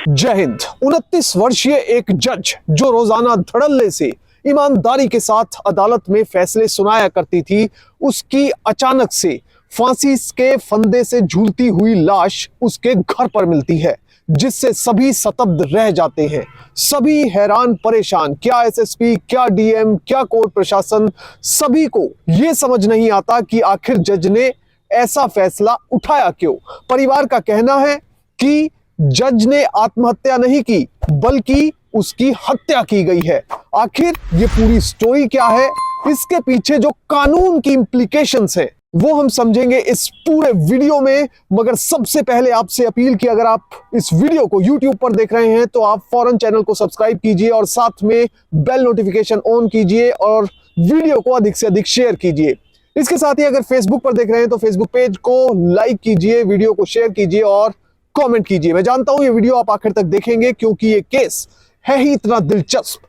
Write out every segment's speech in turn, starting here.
जय हिंद। 29 वर्षीय एक जज जो रोजाना धड़ल्ले से ईमानदारी के साथ अदालत में फैसले सुनाया करती थी, उसकी अचानक से फांसी के फंदे से झूलती हुई लाश उसके घर पर मिलती है, जिससे सभी स्तब्ध रह जाते हैं। सभी हैरान परेशान, क्या एसएसपी, क्या डीएम, क्या कोर्ट प्रशासन, सभी को यह समझ नहीं आता कि आखिर जज ने ऐसा फैसला उठाया क्यों। परिवार का कहना है कि जज ने आत्महत्या नहीं की, बल्कि उसकी हत्या की गई है। आखिर ये पूरी स्टोरी क्या है, इसके पीछे जो कानून की इंप्लीकेशंस है, वो हम समझेंगे इस पूरे वीडियो में। मगर सबसे पहले आपसे अपील कि अगर आप इस वीडियो को YouTube पर देख रहे हैं तो आप फौरन चैनल को सब्सक्राइब कीजिए और साथ में बेल नोटिफिकेशन ऑन कीजिए और वीडियो को अधिक से अधिक शेयर कीजिए। इसके साथ ही अगर फेसबुक पर देख रहे हैं तो फेसबुक पेज को लाइक कीजिए, वीडियो को शेयर कीजिए और कमेंट कीजिए। मैं जानता हूं ये वीडियो आप आखिर तक देखेंगे क्योंकि ये केस है ही इतना दिलचस्प।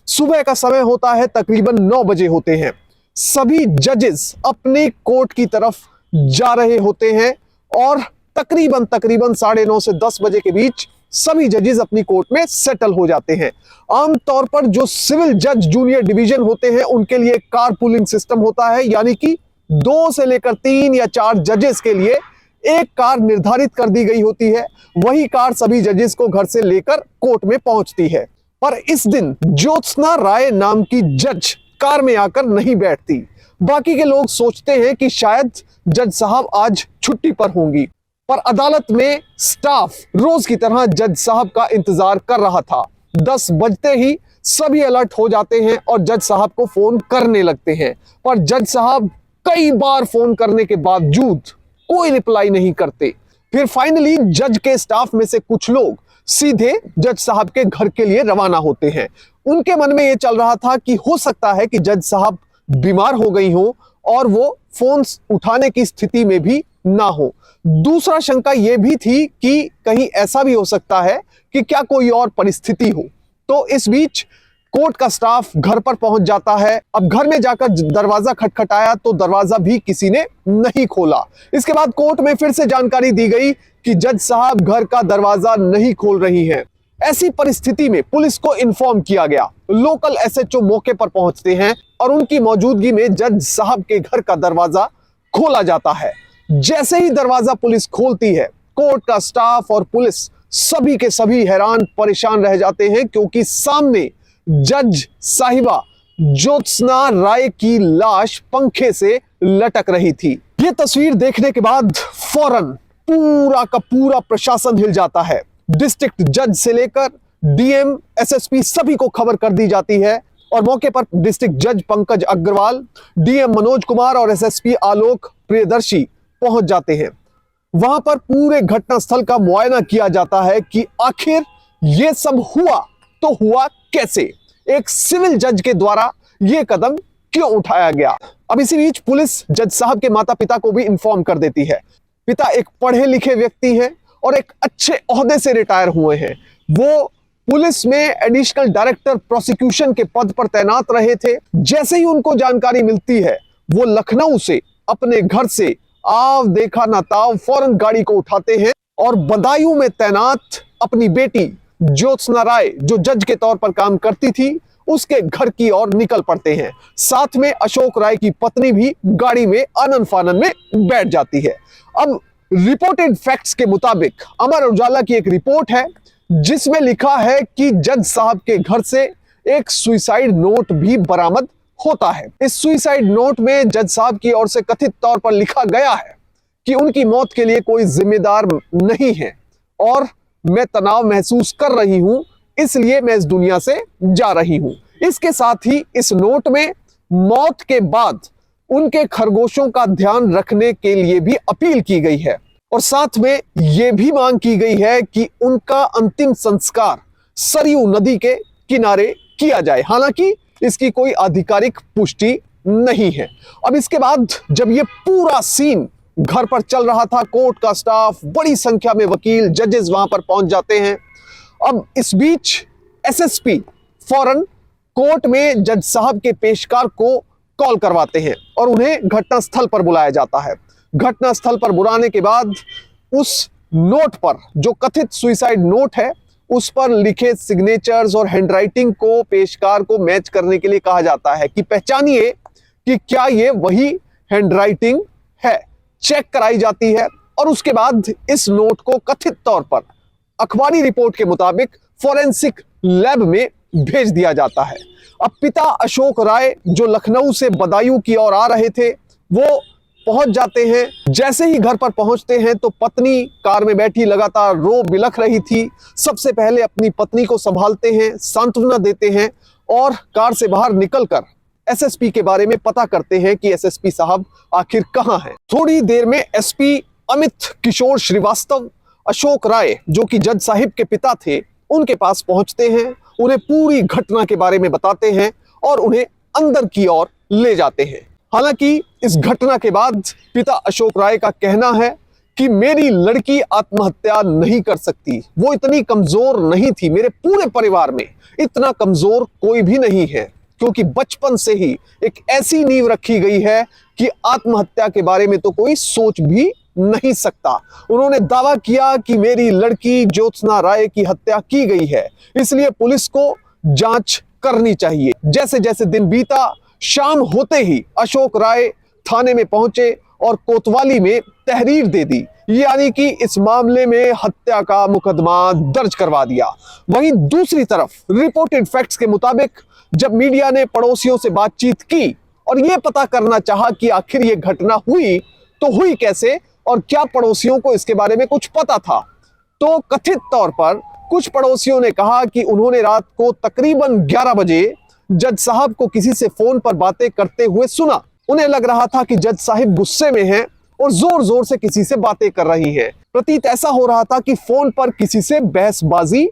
सुबह का समय होता है, तकरीबन 9 बजे होते हैं। सभी जजेस अपने कोर्ट की तरफ जा रहे होते हैं और तकरीबन 9:30 से 10 बजे के बीच सभी जजेस अपनी कोर्ट में सेटल हो जाते हैं। आमतौर पर जो सिविल जज जूनियर डिवीजन होते हैं उनके लिए कार पूलिंग सिस्टम होता है, यानी कि 2 से लेकर 3 या 4 जजेस के लिए एक कार निर्धारित कर दी गई होती है। वही कार सभी जजेस को घर से लेकर कोर्ट में पहुंचती है। पर इस दिन ज्योत्सना राय नाम की जज कार में आकर नहीं बैठती। बाकी के लोग सोचते हैं कि शायद जज साहब आज छुट्टी पर होंगी, पर अदालत में स्टाफ रोज की तरह जज साहब का इंतजार कर रहा था। 10 बजते ही सभी अलर्ट हो जाते हैं और जज साहब को फोन करने लगते हैं, पर जज साहब कई बार फोन करने के बावजूद कोई रिप्लाई नहीं करते। फिर फाइनली जज के स्टाफ में से कुछ लोग सीधे जज साहब के घर के लिए रवाना होते हैं। उनके मन में यह चल रहा था कि हो सकता है कि जज साहब बीमार हो गई हो और वो फोन उठाने की स्थिति में भी ना हो। दूसरा शंका यह भी थी कि कहीं ऐसा भी हो सकता है कि क्या कोई और परिस्थिति हो। तो इस बीच कोर्ट का स्टाफ घर पर पहुंच जाता है। अब घर में जाकर दरवाजा खटखटाया तो दरवाजा भी किसी ने नहीं खोला। इसके बाद कोर्ट में फिर से जानकारी दी गई कि जज साहब घर का दरवाजा नहीं खोल रही हैं। ऐसी परिस्थिति में पुलिस को इन्फॉर्म किया गया। लोकल एसएचओ मौके पर पहुंचते हैं और उनकी मौजूदगी में जज साहब के घर का दरवाजा खोला जाता है। जैसे ही दरवाजा पुलिस खोलती है, कोर्ट का स्टाफ और पुलिस सभी के सभी हैरान परेशान रह जाते हैं, क्योंकि सामने जज साहिबा ज्योत्सना राय की लाश पंखे से लटक रही थी। यह तस्वीर देखने के बाद फौरन पूरा का पूरा प्रशासन हिल जाता है। डिस्ट्रिक्ट जज से लेकर डीएम, एसएसपी सभी को खबर कर दी जाती है और मौके पर डिस्ट्रिक्ट जज पंकज अग्रवाल, डीएम मनोज कुमार और एसएसपी आलोक प्रियदर्शी पहुंच जाते हैं। वहां पर पूरे घटनास्थल का मुआयना किया जाता है कि आखिर यह सब हुआ तो हुआ कैसे, एक सिविल जज के द्वारा यह कदम क्यों उठाया गया। अब इसी बीच पुलिस जज साहब के माता पिता को भी इन्फॉर्म कर देती है। पिता एक पढ़े लिखे व्यक्ति हैं और एक अच्छे ओहदे से रिटायर हुए हैं। वो पुलिस में एडिशनल डायरेक्टर प्रोसिक्यूशन के पद पर तैनात रहे थे। जैसे ही उनको जानकारी मिलती है, वो लखनऊ से अपने घर से आव देखा ना ताव फौरन गाड़ी को उठाते हैं और बदायूं में तैनात अपनी बेटी ज्योत्सना राय, जो जज के तौर पर काम करती थी, उसके घर की ओर निकल पड़ते हैं। साथ में अशोक राय की पत्नी भी गाड़ी में आनन फानन में बैठ जाती है। अब रिपोर्टेड फैक्ट्स के मुताबिक अमर उजाला की एक रिपोर्ट है जिसमें लिखा है कि जज साहब के घर से एक सुसाइड नोट भी बरामद होता है। इस सुसाइड नोट में जज साहब की ओर से कथित तौर पर लिखा गया है कि उनकी मौत के लिए कोई जिम्मेदार नहीं है और मैं तनाव महसूस कर रही हूं, इसलिए मैं इस दुनिया से जा रही हूं। इसके साथ ही इस नोट में मौत के बाद उनके खरगोशों का ध्यान रखने के लिए भी अपील की गई है और साथ में यह भी मांग की गई है कि उनका अंतिम संस्कार सरयू नदी के किनारे किया जाए। हालांकि इसकी कोई आधिकारिक पुष्टि नहीं है। अब इसके बाद जब यह पूरा सीन घर पर चल रहा था, कोर्ट का स्टाफ, बड़ी संख्या में वकील, जजेस वहां पर पहुंच जाते हैं। अब इस बीच एसएसपी फौरन कोर्ट में जज साहब के पेशकार को कॉल करवाते हैं और उन्हें घटनास्थल पर बुलाया जाता है। घटनास्थल पर बुलाने के बाद उस नोट पर, जो कथित सुसाइड नोट है, उस पर लिखे सिग्नेचर्स और हैंडराइटिंग को पेशकार को मैच करने के लिए कहा जाता है कि पहचानिए कि क्या ये वही हैंडराइटिंग है। चेक कराई जाती है और उसके बाद इस नोट को कथित तौर पर अखबारी रिपोर्ट के मुताबिक फोरेंसिक लैब में भेज दिया जाता है। अब पिता अशोक राय जो लखनऊ से बदायूं की ओर आ रहे थे वो पहुंच जाते हैं। जैसे ही घर पर पहुंचते हैं तो पत्नी कार में बैठी लगातार रो बिलख रही थी। सबसे पहले अपनी पत्नी को संभालते हैं, सांत्वना देते हैं और कार से बाहर निकलकर एसएसपी के बारे में पता करते हैं कि एसएसपी साहब आखिर कहां हैं। थोड़ी देर में एसपी अमित किशोर श्रीवास्तव अशोक राय जो कि जज साहिब के पिता थे उनके पास पहुंचते हैं, उन्हें पूरी घटना के बारे में बताते हैं और उन्हें अंदर की ओर ले जाते हैं। हालांकि इस घटना के बाद पिता अशोक राय का कहना है कि मेरी लड़की आत्महत्या नहीं कर सकती, वो इतनी कमजोर नहीं थी, मेरे पूरे परिवार में इतना कमजोर कोई भी नहीं है, क्योंकि बचपन से ही एक ऐसी नींव रखी गई है कि आत्महत्या के बारे में तो कोई सोच भी नहीं सकता। उन्होंने दावा किया कि मेरी लड़की ज्योत्सना राय की हत्या की गई है, इसलिए पुलिस को जांच करनी चाहिए। जैसे जैसे दिन बीता, शाम होते ही अशोक राय थाने में पहुंचे और कोतवाली में तहरीर दे दी, यानी कि इस मामले में हत्या का मुकदमा दर्ज करवा दिया। वहीं दूसरी तरफ रिपोर्टेड फैक्ट्स के मुताबिक जब मीडिया ने पड़ोसियों से बातचीत की और यह पता करना चाहा कि आखिर यह घटना हुई तो हुई कैसे और क्या पड़ोसियों को इसके बारे में कुछ पता था, तो कथित तौर पर कुछ पड़ोसियों ने कहा कि उन्होंने रात को तकरीबन 11 बजे जज साहब को किसी से फोन पर बातें करते हुए सुना। उन्हें लग रहा था कि जज साहब गुस्से में हैं और जोर जोर से किसी से बातें कर रही हैं। प्रतीत ऐसा हो रहा था कि फोन पर किसी से बहसबाजी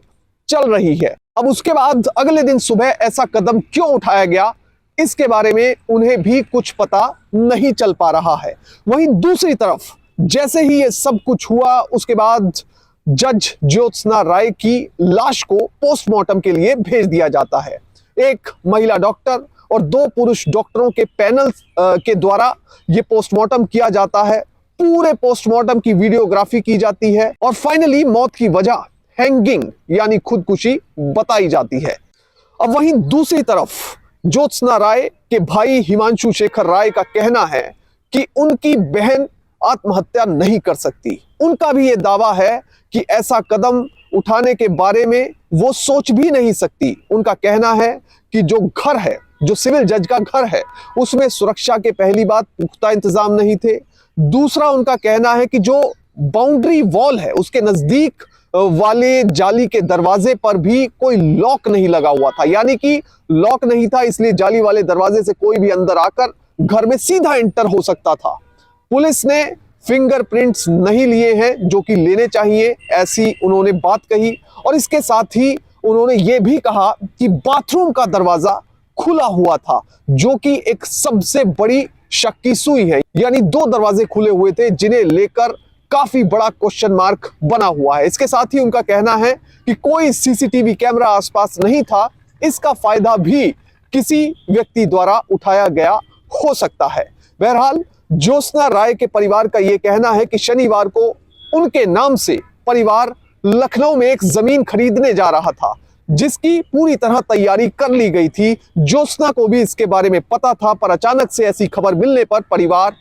चल रही है। अब उसके बाद अगले दिन सुबह ऐसा कदम क्यों उठाया गया, इसके बारे में उन्हें भी कुछ पता नहीं चल पा रहा है। वहीं दूसरी तरफ जैसे ही ये सब कुछ हुआ उसके बाद जज ज्योत्सना राय की लाश को पोस्टमार्टम के लिए भेज दिया जाता है। एक महिला डॉक्टर और 2 पुरुष डॉक्टरों के पैनल के द्वारा ये पोस्टमार्टम किया जाता है। पूरे पोस्टमार्टम की वीडियोग्राफी की जाती है और फाइनली मौत की वजह हैंगिंग यानी खुदकुशी बताई जाती है। अब वहीं दूसरी तरफ ज्योत्सना राय के भाई हिमांशु शेखर राय का कहना है कि उनकी बहन आत्महत्या नहीं कर सकती। उनका भी यह दावा है कि ऐसा कदम उठाने के बारे में वो सोच भी नहीं सकती। उनका कहना है कि जो घर है, जो सिविल जज का घर है, उसमें सुरक्षा के पहली बात पुख्ता इंतजाम नहीं थे। दूसरा उनका कहना है कि जो बाउंड्री वॉल है उसके नजदीक वाले जाली के दरवाजे पर भी कोई लॉक नहीं लगा हुआ था, यानी कि लॉक नहीं था इसलिए जाली वाले दरवाजे से कोई भी अंदर आकर घर में सीधा एंटर हो सकता था। पुलिस ने फिंगरप्रिंट्स नहीं लिए हैं जो कि लेने चाहिए, ऐसी उन्होंने बात कही। और इसके साथ ही उन्होंने ये भी कहा कि बाथरूम का दरवाजा खुला हुआ था, जो कि एक सबसे बड़ी शक की सुई है। यानी 2 दरवाजे खुले हुए थे जिन्हें लेकर काफी बड़ा क्वेश्चन मार्क बना हुआ है। इसके साथ ही उनका कहना है कि कोई सीसीटीवी कैमरा आसपास नहीं था, इसका फायदा भी किसी व्यक्ति द्वारा उठाया गया हो सकता है। बहरहाल ज्योत्सना राय के परिवार का यह कहना है कि शनिवार को उनके नाम से परिवार लखनऊ में एक जमीन खरीदने जा रहा था, जिसकी पूरी तरह तैयारी कर ली गई थी। ज्योत्सना को भी इसके बारे में पता था, पर अचानक से ऐसी खबर मिलने पर परिवार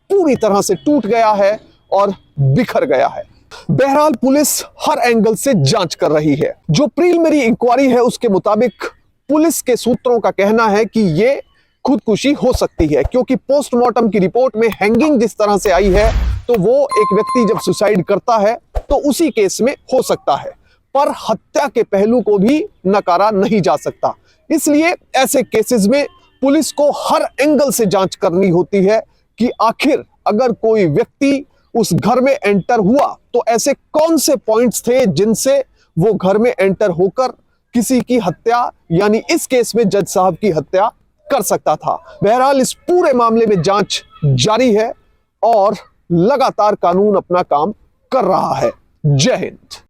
पूरी तरह से टूट गया है और बिखर गया है। बहरहाल पुलिस हर एंगल से जांच कर रही है। जो प्रीलिमिनरी इंक्वायरी है उसके मुताबिक पुलिस के सूत्रों का कहना है कि ये खुदकुशी हो सकती है, क्योंकि पोस्टमार्टम की रिपोर्ट में हैंगिंग जिस तरह से आई है तो वो एक व्यक्ति जब सुसाइड करता है तो उसी केस में हो सकता है, पर हत्या के पहलू को भी नकारा नहीं जा सकता। इसलिए ऐसे केसेस में पुलिस को हर एंगल से जांच करनी होती है कि आखिर अगर कोई व्यक्ति उस घर में एंटर हुआ तो ऐसे कौन से पॉइंट्स थे जिनसे वो घर में एंटर होकर किसी की हत्या यानी इस केस में जज साहब की हत्या कर सकता था। बहरहाल इस पूरे मामले में जांच जारी है और लगातार कानून अपना काम कर रहा है। जय हिंद।